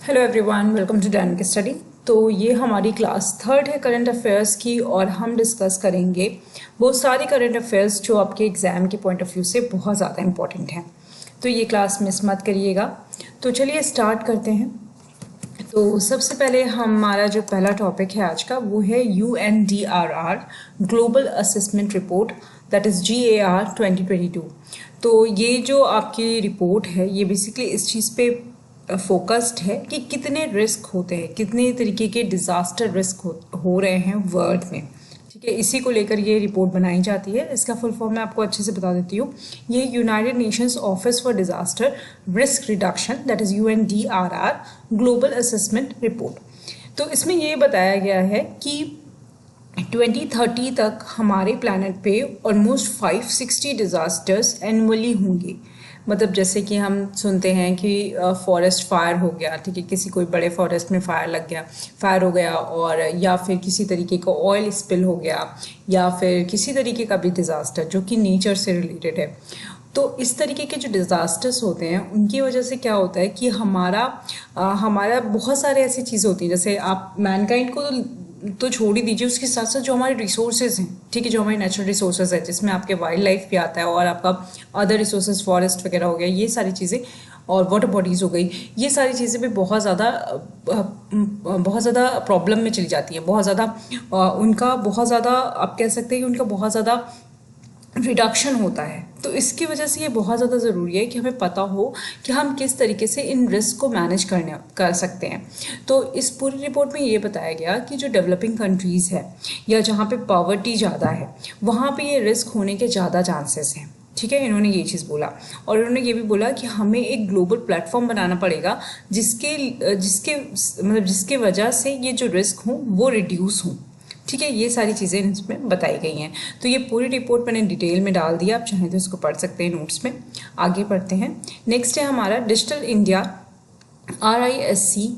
Hello everyone, welcome to dynamic study. तो ये हमारी क्लास थर्ड है करंट अफेयर्स की और हम डिस्कस करेंगे बहुत सारी करंट अफेयर्स जो आपके एग्ज़ाम के पॉइंट ऑफ व्यू से बहुत ज़्यादा इंपॉर्टेंट हैं। तो ये क्लास मिस मत करिएगा। तो चलिए स्टार्ट करते हैं। तो सबसे पहले हमारा जो पहला टॉपिक है आज का वो है UNDRR global assessment report, that is GAR 2022। तो ये जो आपकी रिपोर्ट है ये बेसिकली इस चीज़ पे फोकस्ड है कि कितने रिस्क होते हैं, कितने तरीके के डिज़ास्टर रिस्क हो रहे हैं वर्ल्ड में। ठीक है, इसी को लेकर ये रिपोर्ट बनाई जाती है। इसका फुल फॉर्म मैं आपको अच्छे से बता देती हूँ। ये United Nations office for disaster risk reduction, that is UNDRR global assessment report. तो इसमें ये बताया गया है कि 2030 तक हमारे प्लैनेट पे ऑलमोस्ट 560 डिज़ास्टर्स एनुअली होंगे। मतलब जैसे कि हम सुनते हैं कि फॉरेस्ट फायर हो गया, ठीक है, किसी कोई बड़े फॉरेस्ट में फायर हो गया और या फिर किसी तरीके का ऑयल स्पिल हो गया या फिर किसी तरीके का भी डिज़ास्टर जो कि नेचर से रिलेटेड है। तो इस तरीके के जो डिज़ास्टर्स होते हैं उनकी वजह से क्या होता है कि हमारा बहुत सारे ऐसी चीज़ें होती हैं, जैसे आप मैनकाइंड को तो छोड़ ही दीजिए, उसके साथ साथ जो हमारे रिसोर्सेज हैं, ठीक है, जो हमारे नेचुरल रिसोर्सेज है जिसमें आपके वाइल्ड लाइफ भी आता है और आपका अदर रिसोर्सेज फॉरेस्ट वगैरह हो गया, ये सारी चीज़ें और वाटर बॉडीज़ हो गई, ये सारी चीज़ें भी बहुत ज़्यादा प्रॉब्लम में चली जाती हैं। बहुत ज़्यादा उनका बहुत ज़्यादा आप कह सकते हैं कि उनका बहुत ज़्यादा रिडक्शन होता है। तो इसकी वजह से ये बहुत ज़्यादा ज़रूरी है कि हमें पता हो कि हम किस तरीके से इन रिस्क को मैनेज कर सकते हैं। तो इस पूरी रिपोर्ट में ये बताया गया कि जो डेवलपिंग कंट्रीज़ है या जहाँ पे पॉवर्टी ज़्यादा है वहाँ पे ये रिस्क होने के ज़्यादा चांसेस हैं। ठीक है, इन्होंने ये चीज़ बोला और इन्होंने ये भी बोला कि हमें एक ग्लोबल प्लेटफॉर्म बनाना पड़ेगा जिसके वजह से ये जो रिस्क हों वो रिड्यूस हों। ठीक है, ये सारी चीज़ें इसमें बताई गई हैं। तो ये पूरी रिपोर्ट मैंने डिटेल में डाल दिया, आप चाहें तो इसको पढ़ सकते हैं नोट्स में। आगे पढ़ते हैं। नेक्स्ट है हमारा डिजिटल इंडिया RISC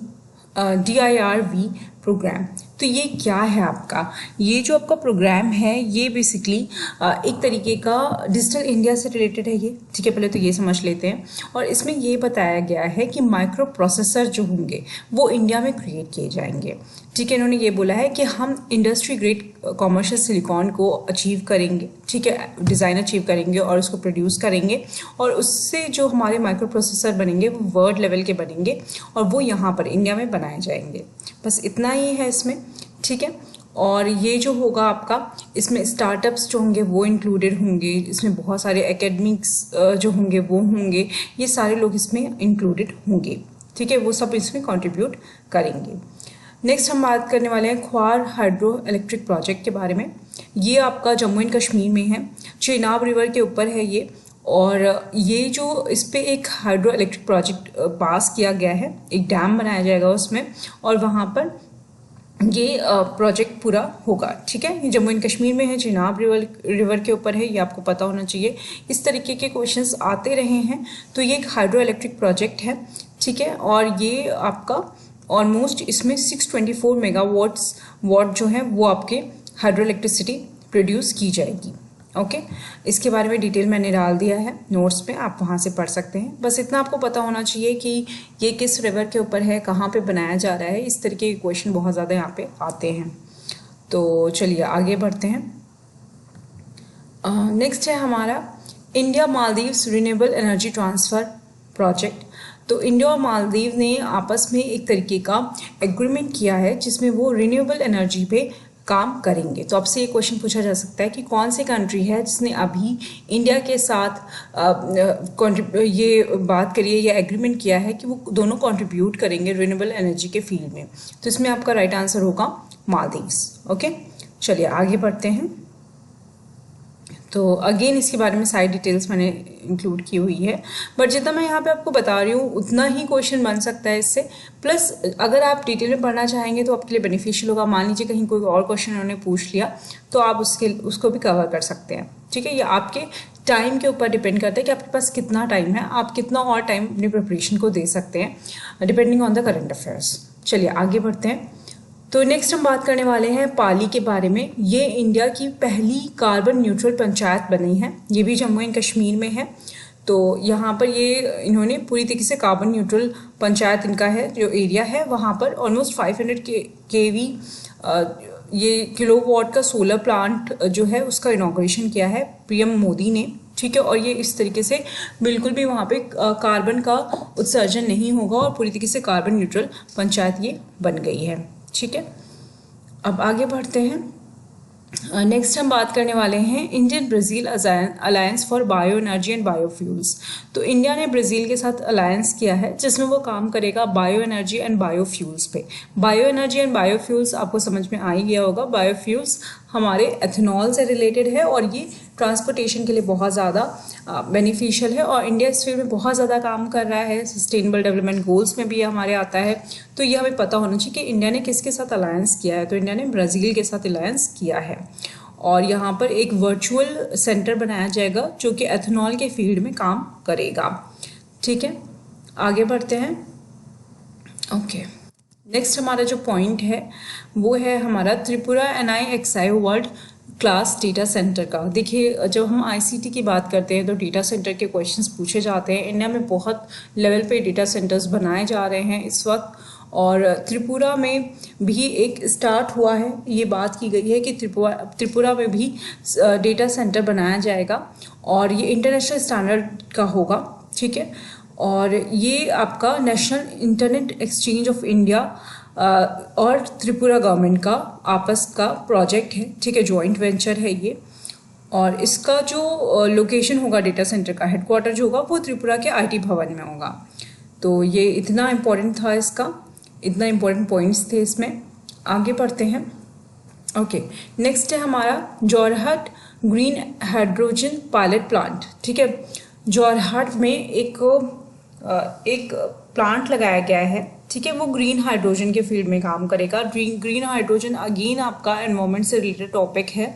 DIRV प्रोग्राम। तो ये क्या है आपका? ये जो आपका प्रोग्राम है ये बेसिकली एक तरीके का डिजिटल इंडिया से रिलेटेड है ये। ठीक है, पहले तो ये समझ लेते हैं। और इसमें ये बताया गया है कि माइक्रो प्रोसेसर जो होंगे वो इंडिया में क्रिएट किए जाएंगे। ठीक है, इन्होंने ये बोला है कि हम इंडस्ट्री ग्रेड कॉमर्शियल सिलिकॉन को अचीव करेंगे, ठीक है, डिज़ाइन अचीव करेंगे और उसको प्रोड्यूस करेंगे और उससे जो हमारे माइक्रो प्रोसेसर बनेंगे वो वर्ल्ड लेवल के बनेंगे और वो यहाँ पर इंडिया में बनाए जाएंगे। बस इतना ही है इसमें। ठीक है, और ये जो होगा आपका, इसमें स्टार्टअप्स जो होंगे वो इंक्लूडेड होंगे, इसमें बहुत सारे एकेडमिक्स जो होंगे वो होंगे, ये सारे लोग इसमें इंक्लूडेड होंगे। ठीक है, वो सब इसमें कंट्रीब्यूट करेंगे। नेक्स्ट हम बात करने वाले हैं ख्वार हाइड्रो इलेक्ट्रिक प्रोजेक्ट के बारे में। ये आपका जम्मू एंड कश्मीर में है, चेनाब रिवर के ऊपर है ये। और ये जो इस पर एक हाइड्रो इलेक्ट्रिक प्रोजेक्ट पास किया गया है, एक डैम बनाया जाएगा उसमें और वहाँ पर ये प्रोजेक्ट पूरा होगा। ठीक है, ये जम्मू एंड कश्मीर में है, चेनाब रिवर के ऊपर है, ये आपको पता होना चाहिए। इस तरीके के क्वेश्चंस आते रहे हैं। तो ये एक हाइड्रो इलेक्ट्रिक प्रोजेक्ट है। ठीक है, और ये आपका ऑलमोस्ट इसमें 624 मेगावाट जो है वो आपके हाइड्रो इलेक्ट्रिसिटी प्रोड्यूस की जाएगी। ओके, इसके बारे में डिटेल मैंने डाल दिया है नोट्स पे, आप वहाँ से पढ़ सकते हैं। बस इतना आपको पता होना चाहिए कि ये किस रिवर के ऊपर है, कहाँ पे बनाया जा रहा है। इस तरीके के क्वेश्चन बहुत ज़्यादा यहाँ पे आते हैं। तो चलिए आगे बढ़ते हैं। नेक्स्ट है हमारा India Maldives renewable energy transfer project. तो इंडिया और मालदीव ने आपस में एक तरीके का एग्रीमेंट किया है जिसमें वो रिन्यूएबल एनर्जी पे काम करेंगे। तो आपसे ये क्वेश्चन पूछा जा सकता है कि कौन सी कंट्री है जिसने अभी इंडिया के साथ ये बात करिए या एग्रीमेंट किया है कि वो दोनों कंट्रीब्यूट करेंगे रिन्यूएबल एनर्जी के फील्ड में। तो इसमें आपका राइट आंसर होगा मालदीव्स। ओके, चलिए आगे बढ़ते हैं। तो अगेन इसके बारे में सारी डिटेल्स मैंने इंक्लूड की हुई है, बट जितना मैं यहाँ पे आपको बता रही हूँ उतना ही क्वेश्चन बन सकता है इससे। प्लस अगर आप डिटेल में पढ़ना चाहेंगे तो आपके लिए बेनिफिशियल होगा। मान लीजिए कहीं कोई और क्वेश्चन उन्होंने पूछ लिया तो आप उसको भी कवर कर सकते हैं। ठीक है, ये आपके टाइम के ऊपर डिपेंड करता है कि आपके पास कितना टाइम है, आप कितना और टाइम अपनी प्रिपरेशन को दे सकते हैं depending on the current affairs. चलिए आगे बढ़ते हैं। तो नेक्स्ट हम बात करने वाले हैं पाली के बारे में। ये इंडिया की पहली कार्बन न्यूट्रल पंचायत बनी है, ये भी जम्मू एंड कश्मीर में है। तो यहाँ पर ये इन्होंने पूरी तरीके से कार्बन न्यूट्रल पंचायत इनका है, जो एरिया है वहाँ पर ऑलमोस्ट 500 केवी ये किलोवाट का सोलर प्लांट जो है उसका इनॉग्रेशन किया है पीएम मोदी ने, ठीक है। और ये इस तरीके से बिल्कुल भी वहाँ पे कार्बन का उत्सर्जन नहीं होगा और पूरी तरीके से कार्बन न्यूट्रल पंचायत ये बन गई है, ठीक है। अब आगे बढ़ते हैं। नेक्स्ट हम बात करने वाले हैं Indian Brazil alliance for bio energy and biofuels. तो इंडिया ने ब्राज़ील के साथ अलायंस किया है जिसमें वो काम करेगा बायो एनर्जी एंड बायोफ्यूल्स पे। बायो एनर्जी एंड बायोफ्यूल्स आपको समझ में आ ही गया होगा। बायोफ्यूल्स हमारे एथेनॉल से रिलेटेड है और ये ट्रांसपोर्टेशन के लिए बहुत ज़्यादा बेनिफिशियल है और इंडिया इस फील्ड में बहुत ज़्यादा काम कर रहा है। सस्टेनेबल डेवलपमेंट गोल्स में भी हमारे आता है। तो ये हमें पता होना चाहिए कि इंडिया ने किसके साथ अलायंस किया है। तो इंडिया ने ब्राज़ील के साथ अलायंस किया है और यहाँ पर एक वर्चुअल सेंटर बनाया जाएगा जो कि एथेनॉल के फील्ड में काम करेगा, ठीक है। आगे बढ़ते हैं। ओके, नेक्स्ट हमारा जो पॉइंट है वो है हमारा Tripura NIXI world class data centre का। देखिए, जब हम ICT की बात करते हैं तो डेटा सेंटर के क्वेश्चंस पूछे जाते हैं। इंडिया में बहुत लेवल पे डेटा सेंटर्स बनाए जा रहे हैं इस वक्त और त्रिपुरा में भी एक स्टार्ट हुआ है। ये बात की गई है कि त्रिपुरा में भी डेटा सेंटर बनाया जाएगा और ये इंटरनेशनल स्टैंडर्ड का होगा, ठीक है। और ये आपका national internet exchange of India और त्रिपुरा गवर्नमेंट का आपस का प्रोजेक्ट है, ठीक है, जॉइंट वेंचर है ये। और इसका जो लोकेशन होगा डेटा सेंटर का हेडक्वार्टर जो होगा वो त्रिपुरा के IT भवन में होगा। तो ये इतना इम्पोर्टेंट था, इसका इतना इम्पोर्टेंट पॉइंट्स थे इसमें। आगे बढ़ते हैं। ओके, नेक्स्ट है हमारा Jorhat green hydrogen pilot plant, ठीक है। जोरहाट में एक प्लांट लगाया गया है, ठीक है। वो ग्रीन हाइड्रोजन के फील्ड में काम करेगा। ग्रीन हाइड्रोजन अगेन आपका एनवायरनमेंट से रिलेटेड टॉपिक है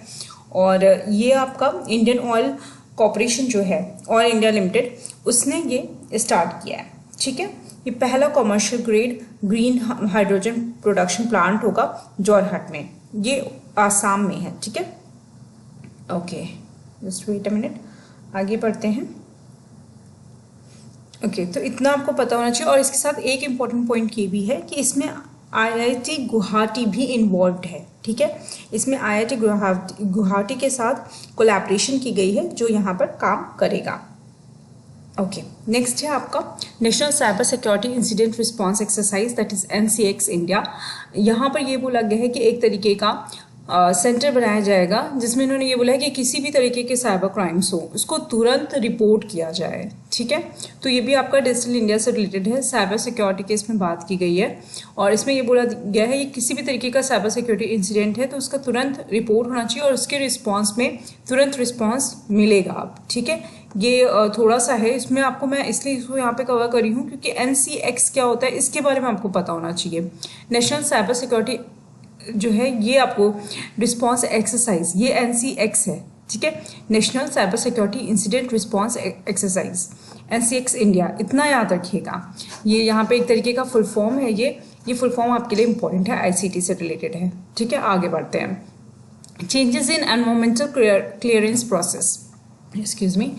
और ये आपका इंडियन ऑयल कॉर्पोरेशन जो है, ऑयल इंडिया लिमिटेड, उसने ये स्टार्ट किया है, ठीक है। ये पहला commercial grade green hydrogen production plant होगा जोरहाट में। ये आसाम में है, ठीक है। Okay, just wait a minute, आगे बढ़ते हैं। ओके, तो इतना आपको पता होना चाहिए। और इसके साथ एक इम्पॉर्टेंट पॉइंट ये भी है कि इसमें IIT गुवाहाटी भी इन्वॉल्व है, ठीक है। इसमें IIT गुवाहाटी के साथ कोलैबोरेशन की गई है जो यहाँ पर काम करेगा। ओके, नेक्स्ट है आपका national cyber security incident response exercise, that is NCX India. यहाँ पर ये बोला गया है कि एक तरीके का सेंटर बनाया जाएगा जिसमें इन्होंने ये बोला है कि किसी भी तरीके के साइबर क्राइम्स हो उसको तुरंत रिपोर्ट किया जाए, ठीक है। तो ये भी आपका डिजिटल इंडिया से रिलेटेड है। साइबर सिक्योरिटी के इसमें बात की गई है और इसमें ये बोला गया है कि किसी भी तरीके का साइबर सिक्योरिटी इंसिडेंट है तो उसका तुरंत रिपोर्ट होना चाहिए और उसके रिस्पॉन्स में तुरंत रिस्पॉन्स मिलेगा आप, ठीक है। ये थोड़ा सा है, इसमें आपको मैं इसलिए इसको यहाँ पे कवर करी हूँ क्योंकि NCX क्या होता है इसके बारे में आपको पता होना चाहिए। नेशनल साइबर सिक्योरिटी जो है ये आपको रिस्पॉन्स एक्सरसाइज, ये NCX है, ठीक है। National cyber security incident response exercise, NCX India, इतना याद रखिएगा। ये यहाँ पे एक तरीके का फुल फॉर्म है। ये फुल फॉर्म आपके लिए इंपॉर्टेंट है, ICT से रिलेटेड है, ठीक है। आगे बढ़ते हैं। Changes in environmental clearance process, excuse me.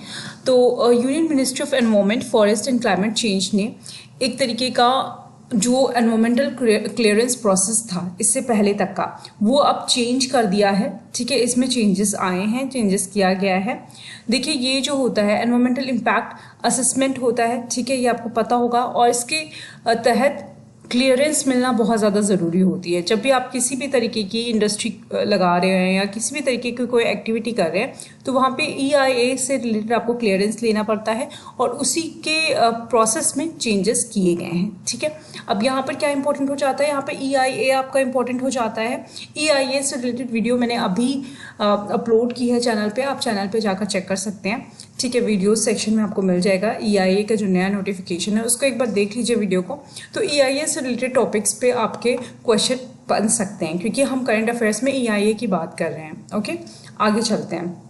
तो union ministry of environment, forest and climate change ने एक तरीके का जो एनवायरमेंटल क्लियरेंस प्रोसेस था इससे पहले तक का, वो अब चेंज कर दिया है, ठीक है। इसमें चेंजेस आए हैं, चेंजेस किया गया है। देखिए, ये जो होता है एनवायरमेंटल इम्पैक्ट असेसमेंट होता है, ठीक है, ये आपको पता होगा और इसके तहत क्लियरेंस मिलना बहुत ज़्यादा ज़रूरी होती है। जब भी आप किसी भी तरीके की इंडस्ट्री लगा रहे हैं या किसी भी तरीके की कोई एक्टिविटी कर रहे हैं तो वहाँ पे EIA से रिलेटेड आपको क्लियरेंस लेना पड़ता है और उसी के प्रोसेस में चेंजेस किए गए हैं, ठीक है। अब यहाँ पर क्या इंपॉर्टेंट हो जाता है, यहाँ पे EIA आपका इंपॉर्टेंट हो जाता है। EIA से रिलेटेड वीडियो मैंने अभी अपलोड की है चैनल पे, आप चैनल पे जाकर चेक कर सकते हैं, ठीक है। वीडियो सेक्शन में आपको मिल जाएगा। EIA का जो नया नोटिफिकेशन है उसको एक बार देख लीजिए वीडियो को। तो EIA से रिलेटेड टॉपिक्स पे आपके क्वेश्चन बन सकते हैं क्योंकि हम करंट अफेयर्स में EIA की बात कर रहे हैं। ओके, आगे चलते हैं।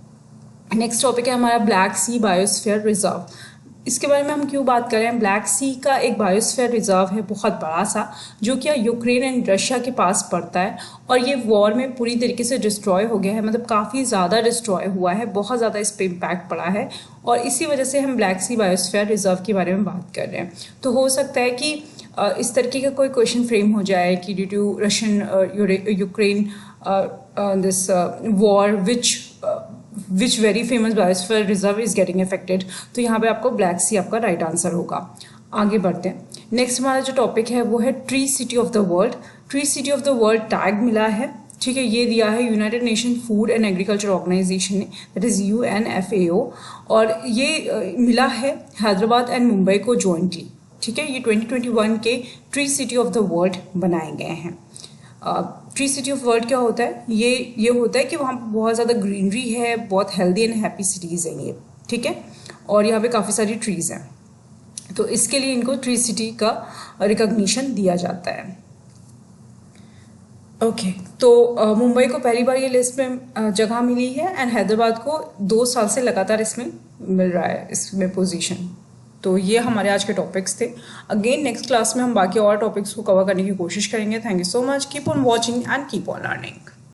नेक्स्ट टॉपिक है हमारा ब्लैक सी बायोस्फीयर रिजर्व। इसके बारे में हम क्यों बात कर रहे हैं, ब्लैक सी का एक बायोस्फीयर रिजर्व है बहुत बड़ा सा, जो कि यूक्रेन एंड रशिया के पास पड़ता है, और ये वॉर में पूरी तरीके से डिस्ट्रॉय हो गया है, मतलब काफ़ी ज़्यादा डिस्ट्रॉय हुआ है, बहुत ज़्यादा इस पर इम्पैक्ट पड़ा है, और इसी वजह से हम ब्लैक सी बायोस्फीयर रिजर्व के बारे में बात कर रहे हैं। तो हो सकता है कि इस तरीके का कोई क्वेश्चन फ्रेम हो जाए कि due to Russian Ukraine this war which very famous biosphere reserve is getting affected, तो यहाँ पे आपको ब्लैक सी आपका राइट आंसर होगा। आगे बढ़ते हैं। नेक्स्ट हमारा जो टॉपिक है वो है tree city of the world. Tree city of the world tag मिला है, ठीक है, ये दिया है United Nation Food and Agriculture Organisation ने, दैट इज UNFAO, और ये मिला है हैदराबाद एंड मुंबई को जॉइंटली, ठीक है। ये 2021 के tree city of the world बनाए गए हैं। ट्री सिटी ऑफ वर्ल्ड क्या होता है, ये होता है कि वहाँ पर बहुत ज़्यादा ग्रीनरी है, बहुत हेल्दी एंड हैप्पी सिटीज़ हैं ये, ठीक है, और यहाँ पे काफ़ी सारी ट्रीज़ हैं, तो इसके लिए इनको ट्री सिटी का रिकॉग्निशन दिया जाता है। ओके, तो मुंबई को पहली बार ये लिस्ट में जगह मिली है, एंड हैदराबाद को 2 साल से लगातार इसमें मिल रहा है, इसमें पोजीशन। तो ये हमारे आज के टॉपिक्स थे। अगेन नेक्स्ट क्लास में हम बाकी और टॉपिक्स को कवर करने की कोशिश करेंगे। Thank you so much, keep on watching and keep on learning.